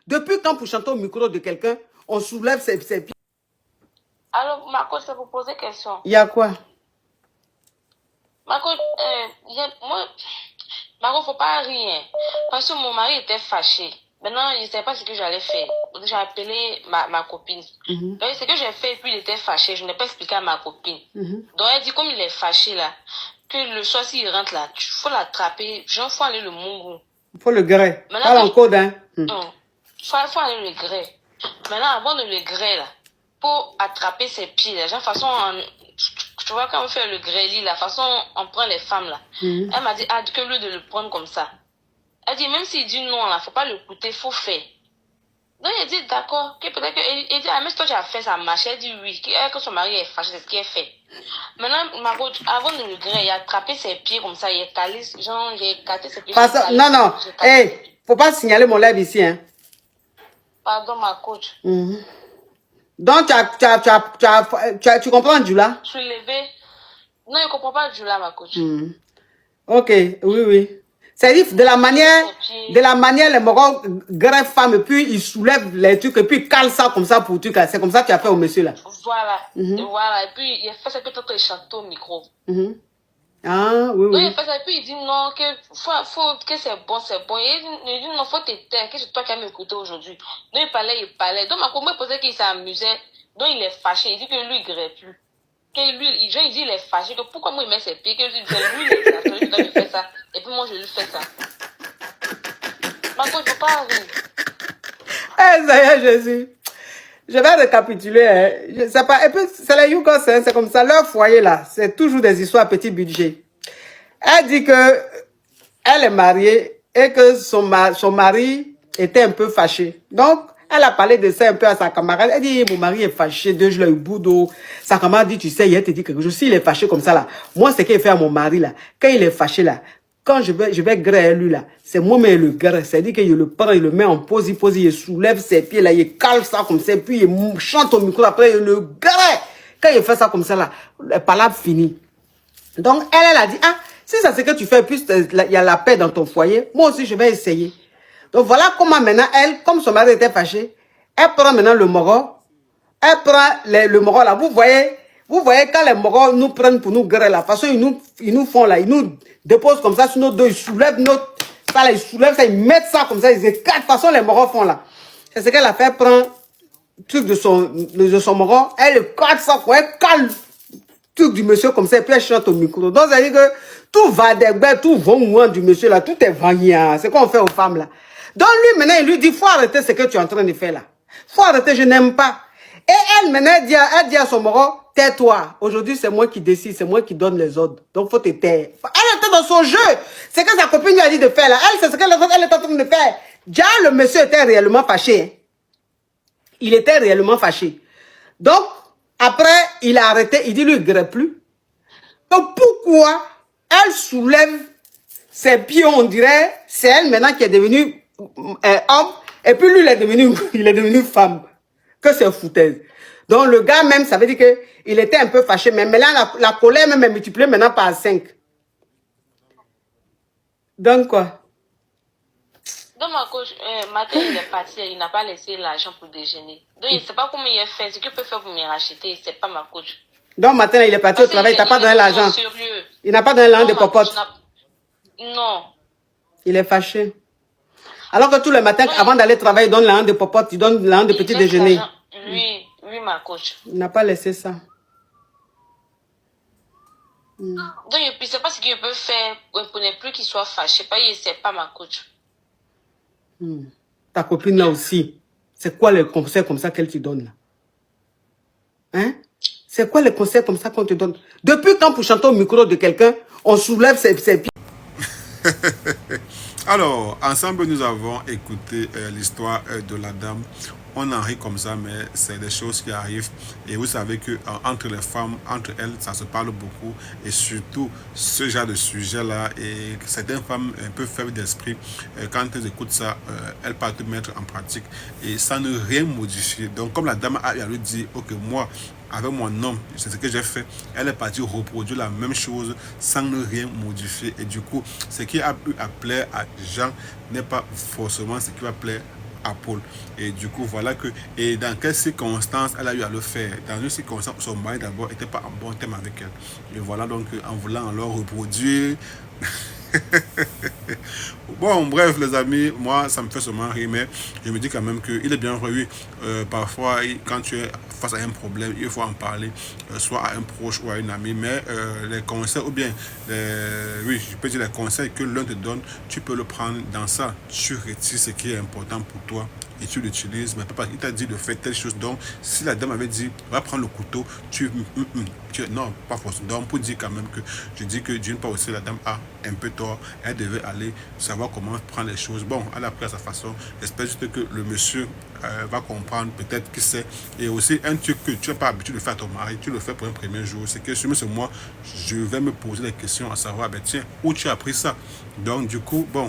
Depuis quand pour chanter au micro de quelqu'un, on soulève ses pieds? Alors, ma coach, je vais vous poser une question. Il y a quoi? Ma coach, moi, ma coach, faut pas rien. Parce que mon mari était fâché. Maintenant, je ne sais pas ce que j'allais faire. J'ai appelé ma copine. Donc, ce que j'ai fait, puis il était fâché. Je n'ai pas expliqué à ma copine. Donc, elle dit, comme il est fâché là, que le soir, s'il rentre là, il faut l'attraper. Genre, faut aller le mongo. Il faut le grès. Parle en code, hein. Faut aller le grès. Maintenant, avant de le grès là, pour attraper ses pieds là, genre, façon, tu vois, quand on fait le grêlis, la façon on prend les femmes là. Elle m'a dit, que lieu de le prendre comme ça. Elle dit, même s'il dit non là, faut pas le coûter, faut faire. Donc, il dit, d'accord, que peut-être que, il dit, ah, mais toi, tu as fait ça marche. Elle dit oui, que son mari est fâché, c'est ce qu'il a fait. Maintenant, ma coach, avant de le grès, il a attrapé ses pieds comme ça, il est calé, genre, j'ai écarté ses pieds. Non, non, faut pas signaler mon lèvre ici, hein. Pardon, ma coach. Donc, tu comprends Djoula? Je suis levée. Non, je ne comprends pas Djoula, ma coach. Ok, oui. C'est-à-dire, de la manière, les Mogos greffent femme, et puis ils soulèvent les trucs, et puis ils calent ça comme ça pour tout. C'est comme ça que tu as fait au monsieur là. Voilà, voilà. Et puis, il a fait ça que toi, il chante au micro. Ah, oui. Donc, il fait ça, et puis il dit non, que c'est bon, c'est bon. Et il dit non, faut te taire, que c'est toi qui as m'écouté aujourd'hui. Donc, il parlait. Donc, ma commune posait qu'il s'amusait. Donc, il est fâché. Il dit que lui, il greffe plus. Que lui, il dit il est fâché. Que pourquoi moi, il met ses pieds, que lui, il est fâché, lui, il fait ça. Et puis, moi, je lui fais ça. Ma coach, je ne peux pas rire. Seigneur Jésus. Je vais récapituler. Hein. Je sais pas. Et puis, c'est les Yougos, hein, c'est comme ça. Leur foyer, là, c'est toujours des histoires à petit budget. Elle dit que elle est mariée et que son mari était un peu fâché. Donc, elle a parlé de ça un peu à sa camarade. Elle dit, mon mari est fâché, deux jours, il boudou. Sa camarade dit, tu sais, il te dit quelque chose. S'il est fâché comme ça, là, moi, c'est qu'il fait à mon mari, là. Quand il est fâché, là, quand je vais grêler lui, là, c'est moi-même le grêle. C'est-à-dire qu'il le prend, il le met en pose, il soulève ses pieds, là, il cale ça comme ça, puis il chante au micro, après, il le grêle. Quand il fait ça comme ça, là, la palabre finie. Donc, elle a dit, ah, si c'est ce que tu fais, plus il y a la paix dans ton foyer, moi aussi, je vais essayer. Donc, voilà comment maintenant, elle, comme son mari était fâché, elle prend maintenant le moro. Elle prend le moro là. Vous voyez quand les moros nous prennent pour nous grêler là, parce qu'ils nous font là, ils nous déposent comme ça sur nos dos, ils soulèvent ça, ils soulèvent ça, ils mettent ça comme ça, ils écartent. De toute façon, les moros font là. C'est ce qu'elle a fait, elle prend le truc de son moro, elle écarte ça, elle cale truc du monsieur comme ça, et puis elle chante au micro. Donc, ça veut dire que tout va des tout va du monsieur là, tout est vagnant. C'est quoi on fait aux femmes là. Donc, lui, maintenant, il lui dit, faut arrêter ce que tu es en train de faire là. Faut arrêter, je n'aime pas. Et elle, maintenant, elle dit à son moro, tais-toi. Aujourd'hui, c'est moi qui décide, c'est moi qui donne les ordres. Donc, faut te taire. Elle était dans son jeu. C'est que sa copine lui a dit de faire là. Elle, c'est ce qu'elle est en train de faire. Déjà, le monsieur était réellement fâché. Il était réellement fâché. Donc, après, il a arrêté, il dit lui, il ne greffe plus. Donc, pourquoi elle soulève ses pieds, on dirait, c'est elle maintenant qui est devenue homme, et puis lui, il est devenu femme. Que c'est foutaise. Donc, le gars même, ça veut dire qu'il était un peu fâché, mais là, la colère même est multipliée maintenant par 5. Donc, quoi? Donc, ma coach, matin, il est parti, il n'a pas laissé l'argent pour déjeuner. Donc, il ne sait pas comment il a fait, ce qu'il peut faire pour me racheter, c'est pas ma coach. Donc, matin, il est parti au travail, il t'a pas donné l'argent. Il n'a pas donné l'argent de popote. Non. Il est fâché. Alors que tous les matins, avant d'aller travailler, il donne l'argent de popote, il donne l'argent de petit déjeuner. Oui, ma coach. Il n'a pas laissé ça. Donc, je ne sais pas ce qu'il peut faire pour ne plus qu'il soit fâché. C'est pas ma coach. Ta copine là aussi, c'est quoi les conseils comme ça qu'elle te donne là? Hein? C'est quoi les conseils comme ça qu'on te donne? Depuis quand pour chanter au micro de quelqu'un, on soulève ses pieds? Alors, ensemble, nous avons écouté l'histoire de la dame. On en rit comme ça, mais c'est des choses qui arrivent. Et vous savez que entre les femmes, entre elles, ça se parle beaucoup. Et surtout, ce genre de sujet-là, et certaines femmes un peu faibles d'esprit, quand elles écoutent ça, elles partent mettre en pratique. Et ça ne rien modifier. Donc, comme la dame a lui dit, ok, moi, avec mon homme, c'est ce que j'ai fait. Elle est partie reproduire la même chose sans ne rien modifier. Et du coup, ce qui a pu plaire à Jean n'est pas forcément ce qui va plaire à Paul. Et du coup, voilà que, et dans quelles circonstances elle a eu à le faire. Dans une circonstance où son mari d'abord n'était pas en bon terme avec elle. Et voilà donc, en voulant alors reproduire. Bon, bref, les amis, moi, ça me fait seulement rire, mais je me dis quand même qu'il est bien vrai. Parfois, quand tu es face à un problème, il faut en parler, soit à un proche ou à une amie, mais les conseils, ou bien, oui, je peux dire les conseils que l'un te donne, tu peux le prendre dans ça. Tu retires ce qui est important pour toi et tu l'utilises, mais pas il t'a dit de faire telle chose. Donc, si la dame avait dit, va prendre le couteau, non, pas forcément. Donc, pour dire quand même que je dis que d'une part aussi, la dame a un peu tort. Elle devait aller savoir comment prendre les choses. Bon, elle a pris à sa façon. J'espère juste que le monsieur va comprendre, peut-être qui sait. Et aussi, un truc que tu n'as pas l'habitude de faire à ton mari, tu le fais pour un premier jour, c'est que sur moi, je vais me poser des questions à savoir, ben tiens, où tu as appris ça? Donc, du coup, bon.